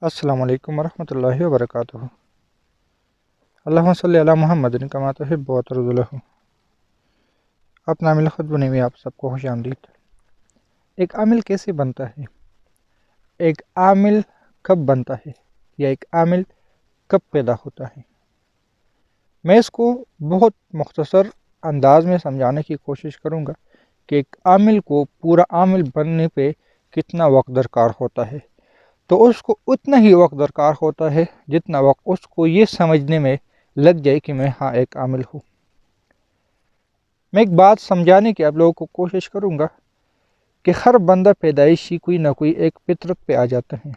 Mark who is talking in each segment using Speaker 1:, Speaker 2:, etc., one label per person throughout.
Speaker 1: السلام علیکم ورحمۃ اللہ وبرکاتہ۔ اللہم صلی علی محمد کما تحب و ترضی۔ اپنا عامل خود بنے میں آپ سب کو خوش آمدید۔ ایک عامل کیسے بنتا ہے؟ ایک عامل کب بنتا ہے یا ایک عامل کب پیدا ہوتا ہے؟ میں اس کو بہت مختصر انداز میں سمجھانے کی کوشش کروں گا کہ ایک عامل کو پورا عامل بننے پہ کتنا وقت درکار ہوتا ہے۔ تو اس کو اتنا ہی وقت درکار ہوتا ہے جتنا وقت اس کو یہ سمجھنے میں لگ جائے کہ میں ایک عامل ہوں۔ میں ایک بات سمجھانے کی آپ لوگوں کو کوشش کروں گا کہ ہر بندہ پیدائشی کوئی نہ کوئی ایک فطرت پہ آ جاتا ہے۔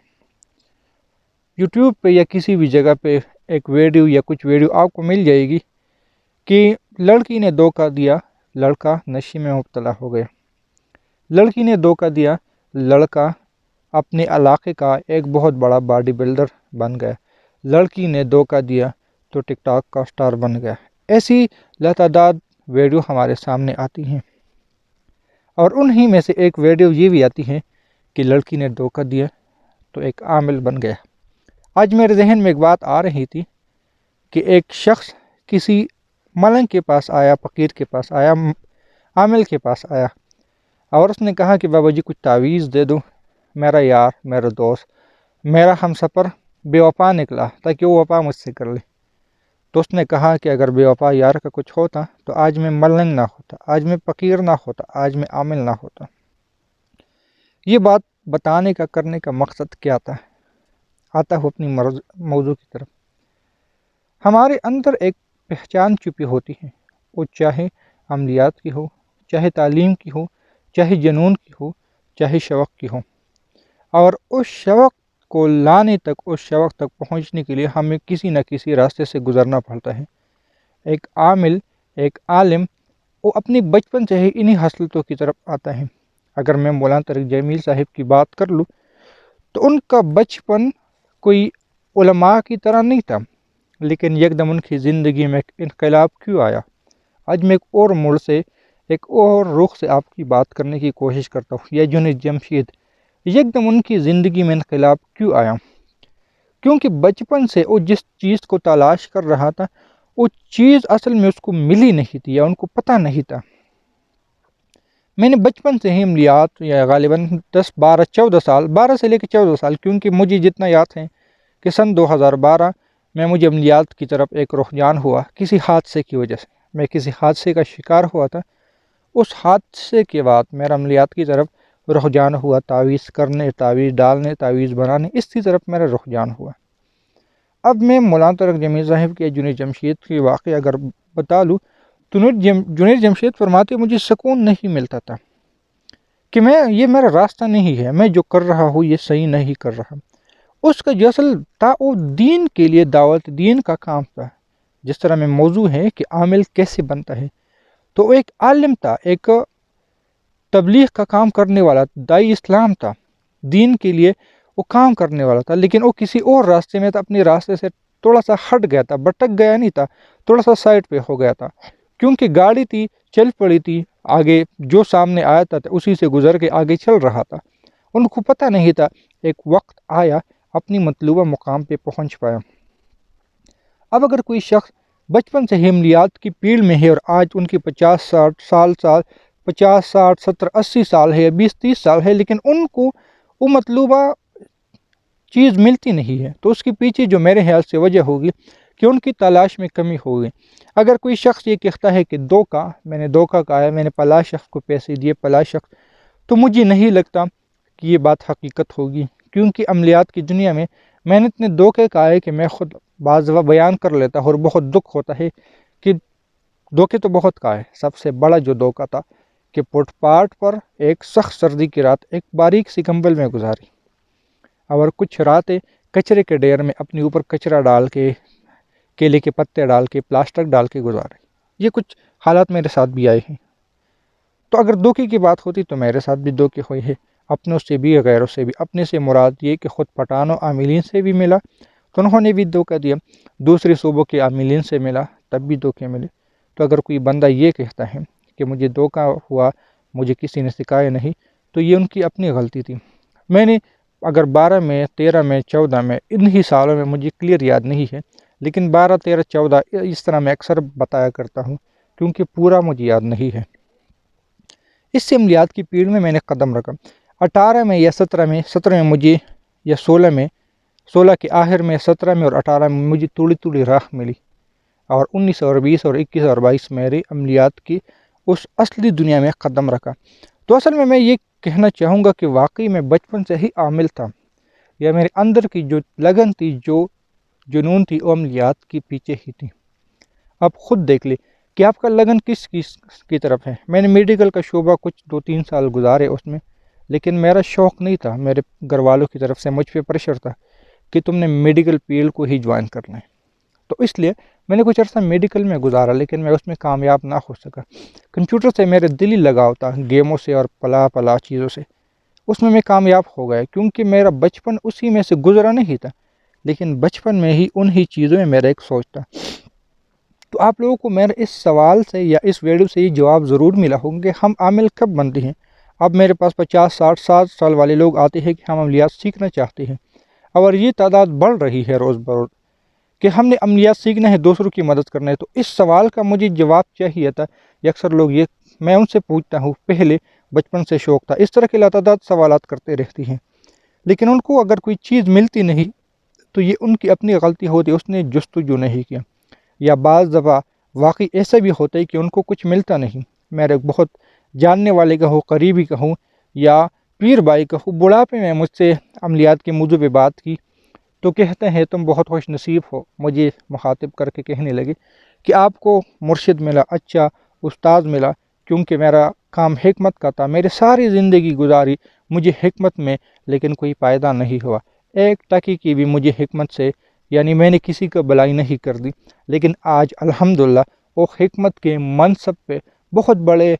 Speaker 1: یوٹیوب پہ یا کسی بھی جگہ پہ ایک ویڈیو یا کچھ ویڈیو آپ کو مل جائے گی کہ لڑکی نے دھوکہ دیا، لڑکا نشے میں مبتلا ہو گیا۔ لڑکی نے دھوکہ دیا، لڑکا اپنے علاقے کا ایک بہت بڑا باڈی بلڈر بن گیا۔ لڑکی نے دھوکہ دیا تو ٹک ٹاک کا سٹار بن گیا۔ ایسی لاتعداد ویڈیو ہمارے سامنے آتی ہیں، اور انہی میں سے ایک ویڈیو یہ بھی آتی ہے کہ لڑکی نے دھوکہ دیا تو ایک عامل بن گیا۔ آج میرے ذہن میں ایک بات آ رہی تھی کہ ایک شخص کسی ملنگ کے پاس آیا، فقیر کے پاس آیا، عامل کے پاس آیا، اور اس نے کہا کہ بابا جی کچھ تعویذ دے دو، میرا یار، میرا دوست، میرا ہم سفر بے وفا نکلا تاکہ وہ وفا مجھ سے کر لے۔ تو اس نے کہا کہ اگر بے وفا یار کا کچھ ہوتا تو آج میں ملنگ نہ ہوتا، آج میں فقیر نہ ہوتا، آج میں عامل نہ ہوتا۔ یہ بات بتانے کا، کرنے کا مقصد کیا تھا؟ آتا ہو اپنی موضوع کی طرف۔ ہمارے اندر ایک پہچان چھپی ہوتی ہے، وہ چاہے عملیات کی ہو، چاہے تعلیم کی ہو، چاہے جنون کی ہو، چاہے شوق کی ہو، اور اس شوق کو لانے تک، اس شوق تک پہنچنے کے لیے ہمیں کسی نہ کسی راستے سے گزرنا پڑتا ہے۔ ایک عامل، ایک عالم، وہ اپنی بچپن سے ہی انہی حسرتوں کی طرف آتا ہے۔ اگر میں مولانا طارق جمیل صاحب کی بات کر لوں تو ان کا بچپن کوئی علماء کی طرح نہیں تھا، لیکن یکدم ان کی زندگی میں ایک انقلاب کیوں آیا؟ آج میں ایک اور موڑ سے، ایک اور رخ سے آپ کی بات کرنے کی کوشش کرتا ہوں۔ یہ جنید جمشید، یکدم ان کی زندگی میں انقلاب کیوں آیا؟ کیونکہ بچپن سے وہ جس چیز کو تلاش کر رہا تھا، وہ چیز اصل میں اس کو ملی نہیں تھی یا ان کو پتہ نہیں تھا۔ میں نے بچپن سے ہی عملیات، یا غالباً 12 سے لے کے 14 سال، کیونکہ مجھے جتنا یاد ہے کہ سن 2012 میں مجھے عملیات کی طرف ایک رجحان ہوا کسی حادثے کی وجہ سے۔ میں کسی حادثے کا شکار ہوا تھا، اس حادثے کے بعد میرا عملیات کی طرف رجحان ہوا، تعویذ کرنے، تعویذ ڈالنے، تعویذ بنانے، اس کی طرف میرا رجحان ہوا۔ اب میں مولانا طارق جمیل صاحب کے جنید جمشید کی واقعہ اگر بتا لوں تو جنید جمشید فرماتے مجھے سکون نہیں ملتا تھا کہ یہ میرا راستہ نہیں ہے، میں جو کر رہا ہوں یہ صحیح نہیں کر رہا۔ اس کا جو اصل تھا وہ دین کے لیے دعوت، دین کا کام تھا۔ جس طرح میں موضوع ہے کہ عامل کیسے بنتا ہے، تو وہ ایک عالم تھا، ایک تبلیغ کا کام کرنے والا، داعی اسلام تھا، دین کے لیے وہ کام کرنے والا تھا، لیکن وہ کسی اور راستے میں تھا، اپنے راستے سے تھوڑا سا ہٹ گیا تھا، بھٹک گیا نہیں تھا، تھوڑا سا سائڈ پہ ہو گیا تھا، کیونکہ گاڑی تھی، چل پڑی تھی، آگے جو سامنے آیا تھا اسی سے گزر کے آگے چل رہا تھا۔ ان کو پتہ نہیں تھا، ایک وقت آیا اپنی مطلوبہ مقام پہ پہنچ پایا۔ اب اگر کوئی شخص بچپن سے ہی عملیات کی پیڑ میں ہے اور آج ان کی 50 60 70 80 سال ہے یا 20 30 سال ہے، لیکن ان کو وہ مطلوبہ چیز ملتی نہیں ہے، تو اس کے پیچھے جو میرے خیال سے وجہ ہوگی کہ ان کی تلاش میں کمی ہوگی۔ اگر کوئی شخص یہ کہتا ہے کہ میں نے دھوکہ کہا ہے، میں نے فلاں شخص کو پیسے دیے، فلاں شخص، تو مجھے نہیں لگتا کہ یہ بات حقیقت ہوگی، کیونکہ عملیات کی دنیا میں نے اتنے دھوکے کہا ہے کہ میں خود بعض دفعہ بیان کر لیتا ہوں اور بہت دکھ ہوتا ہے کہ دھوکے تو بہت کہا ہے۔ سب سے بڑا جو دھوکہ تھا کہ فٹ پاتھ پر ایک سخت سردی کی رات ایک باریک سی کمبل میں گزاری، اور کچھ راتیں کچرے کے ڈھیر میں اپنے اوپر کچرا ڈال کے، کیلے کے پتے ڈال کے، پلاسٹک ڈال کے گزارے۔ یہ کچھ حالات میرے ساتھ بھی آئے ہیں۔ تو اگر دھوکے کی بات ہوتی تو میرے ساتھ بھی دھوکے ہوئے ہیں، اپنوں سے بھی غیروں سے بھی۔ اپنے سے مراد یہ کہ خود پٹھانوں عاملین سے بھی ملا تو انہوں نے بھی دھوکہ دیا، دوسرے صوبوں کے عاملین سے ملا تب بھی دھوکے ملے۔ تو اگر کوئی بندہ یہ کہتا ہے کہ مجھے دھوکہ ہوا، مجھے کسی نے سکھایا نہیں، تو یہ ان کی اپنی غلطی تھی۔ میں نے اگر 12 میں 13 میں 14 میں انہی سالوں میں مجھے کلیئر یاد نہیں ہے، لیکن 12 13 14 اس طرح میں اکثر بتایا کرتا ہوں کیونکہ پورا مجھے یاد نہیں ہے۔ اس سے عملیات کی پیڑ میں نے قدم رکھا۔ 18 میں یا 17 میں مجھے، یا 16 کے آخر میں، 17 میں اور 18 میں مجھے تھوڑی تھوڑی راہ ملی، اور 19 اور 20 اور 21 اور 22 میرے عملیات کی اس اصلی دنیا میں قدم رکھا۔ تو اصل میں یہ کہنا چاہوں گا کہ واقعی میں بچپن سے ہی عامل تھا، یا میرے اندر کی جو لگن تھی، جو جنون تھی، وہ عملیات کی پیچھے ہی تھی۔ آپ خود دیکھ لیں کہ آپ کا لگن کس کی طرف ہے۔ میں نے میڈیکل کا شعبہ کچھ 2-3 سال گزارے اس میں، لیکن میرا شوق نہیں تھا، میرے گھر والوں کی طرف سے مجھ پہ پریشر تھا کہ تم نے میڈیکل فیلڈ کو ہی جوائن کرنا ہے، تو اس لیے میں نے کچھ عرصہ میڈیکل میں گزارا، لیکن میں اس میں کامیاب نہ ہو سکا۔ کمپیوٹر سے میرے دلی لگاؤ تھا، گیموں سے اور پلا چیزوں سے، اس میں کامیاب ہو گیا کیونکہ میرا بچپن اسی میں سے گزرا نہیں تھا، لیکن بچپن میں ہی انہی چیزوں میں میرا ایک سوچ تھا۔ تو آپ لوگوں کو میرے اس سوال سے یا اس ویڈیو سے یہ جواب ضرور ملا ہوگا کہ ہم عامل کب بنتے ہیں۔ اب میرے پاس 50 60 60 سال والے لوگ آتے ہیں کہ ہم عملیات سیکھنا چاہتے ہیں، اور یہ تعداد بڑھ رہی ہے روز بروز کہ ہم نے عملیات سیکھنا ہے، دوسروں کی مدد کرنا ہے۔ تو اس سوال کا مجھے جواب چاہیے تھا، یہ اکثر لوگ میں ان سے پوچھتا ہوں، پہلے بچپن سے شوق تھا، اس طرح کے لاتعداد سوالات کرتے رہتی ہیں، لیکن ان کو اگر کوئی چیز ملتی نہیں تو یہ ان کی اپنی غلطی ہوتی، اس نے جستجو نہیں کیا۔ یا بعض دفعہ واقعی ایسا بھی ہوتا ہے کہ ان کو کچھ ملتا نہیں۔ میرے بہت جاننے والے کا ہو، قریبی کا ہوں، یا پیر بھائی کا ہو، بڑھاپے میں مجھ سے عملیات کے موضوع پہ بات کی تو کہتے ہیں تم بہت خوش نصیب ہو، مجھے مخاطب کر کے کہنے لگے کہ آپ کو مرشد ملا، اچھا استاد ملا، کیونکہ میرا کام حکمت کا تھا۔ میرے ساری زندگی گزاری مجھے حکمت میں، لیکن کوئی فائدہ نہیں ہوا، ایک ٹکی کی بھی مجھے حکمت سے، یعنی میں نے کسی کو بلائی نہیں کر دی، لیکن آج الحمدللہ وہ حکمت کے منصب پہ بہت بڑے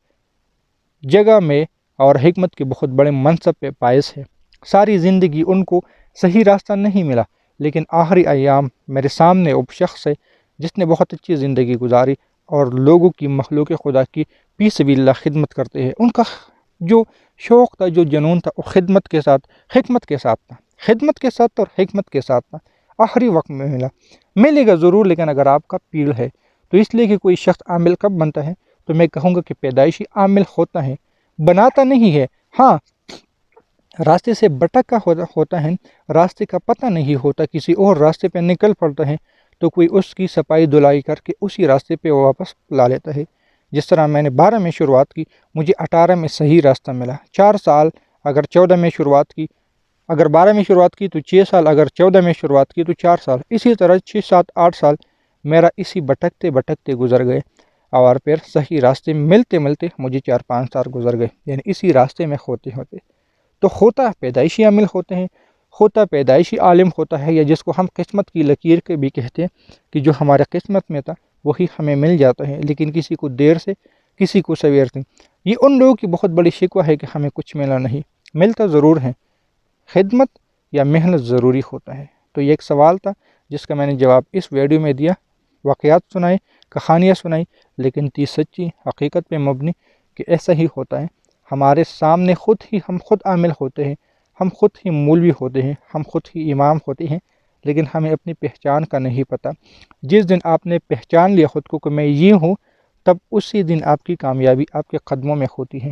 Speaker 1: جگہ میں اور حکمت کے بہت بڑے منصب پہ فائز ہے۔ ساری زندگی ان کو صحیح راستہ نہیں ملا، لیکن آخری ایام میرے سامنے وہ شخص ہے جس نے بہت اچھی زندگی گزاری اور لوگوں کی، مخلوق خدا کی فی سبیل اللہ خدمت کرتے ہیں۔ ان کا جو شوق تھا، جو جنون تھا، وہ خدمت کے ساتھ، حکمت کے ساتھ تھا، خدمت کے ساتھ اور حکمت کے ساتھ تھا۔ آخری وقت میں ملے گا ضرور، لیکن اگر آپ کا پیڑ ہے تو اس لیے کہ کوئی شخص عامل کب بنتا ہے، تو میں کہوں گا کہ پیدائشی عامل ہوتا ہے، بناتا نہیں ہے۔ ہاں، راستے سے بھٹکا ہوتا ہے، راستے کا پتہ نہیں ہوتا، کسی اور راستے پہ نکل پڑتا ہے، تو کوئی اس کی صفائی دھلائی کر کے اسی راستے پہ واپس لا لیتا ہے۔ جس طرح میں نے 12 میں شروعات کی، مجھے 18 میں صحیح راستہ ملا، 4 سال اگر 14 میں شروعات کی، اگر 12 میں شروعات کی تو 6 سال، اگر 14 میں شروعات کی تو 4 سال، اسی طرح 6 7 8 سال میرا اسی بھٹکتے بھٹکتے گزر گئے، اور پھر صحیح راستے ملتے ملتے مجھے 4-5 سال گزر گئے، یعنی اسی راستے میں ہوتے ہوتے۔ تو ہوتا پیدائشی عامل ہوتے ہیں، ہوتا پیدائشی عالم ہوتا ہے، یا جس کو ہم قسمت کی لکیر کے بھی کہتے ہیں، کہ جو ہمارے قسمت میں تھا وہی ہمیں مل جاتا ہے، لیکن کسی کو دیر سے، کسی کو سویر سے۔ یہ ان لوگوں کی بہت بڑی شکوہ ہے کہ ہمیں کچھ ملا نہیں، ملتا ضرور ہے، خدمت یا محنت ضروری ہوتا ہے۔ تو یہ ایک سوال تھا جس کا میں نے جواب اس ویڈیو میں دیا، واقعات سنائے، کہانیاں سنائی، لیکن تھی سچی حقیقت پہ مبنی کہ ایسا ہی ہوتا ہے۔ ہمارے سامنے ہم خود عامل ہوتے ہیں، ہم خود ہی مولوی ہوتے ہیں، ہم خود ہی امام ہوتے ہیں، لیکن ہمیں اپنی پہچان کا نہیں پتہ۔ جس دن آپ نے پہچان لیا خود کو کہ میں یہ ہوں، تب اسی دن آپ کی کامیابی آپ کے قدموں میں ہوتی ہے۔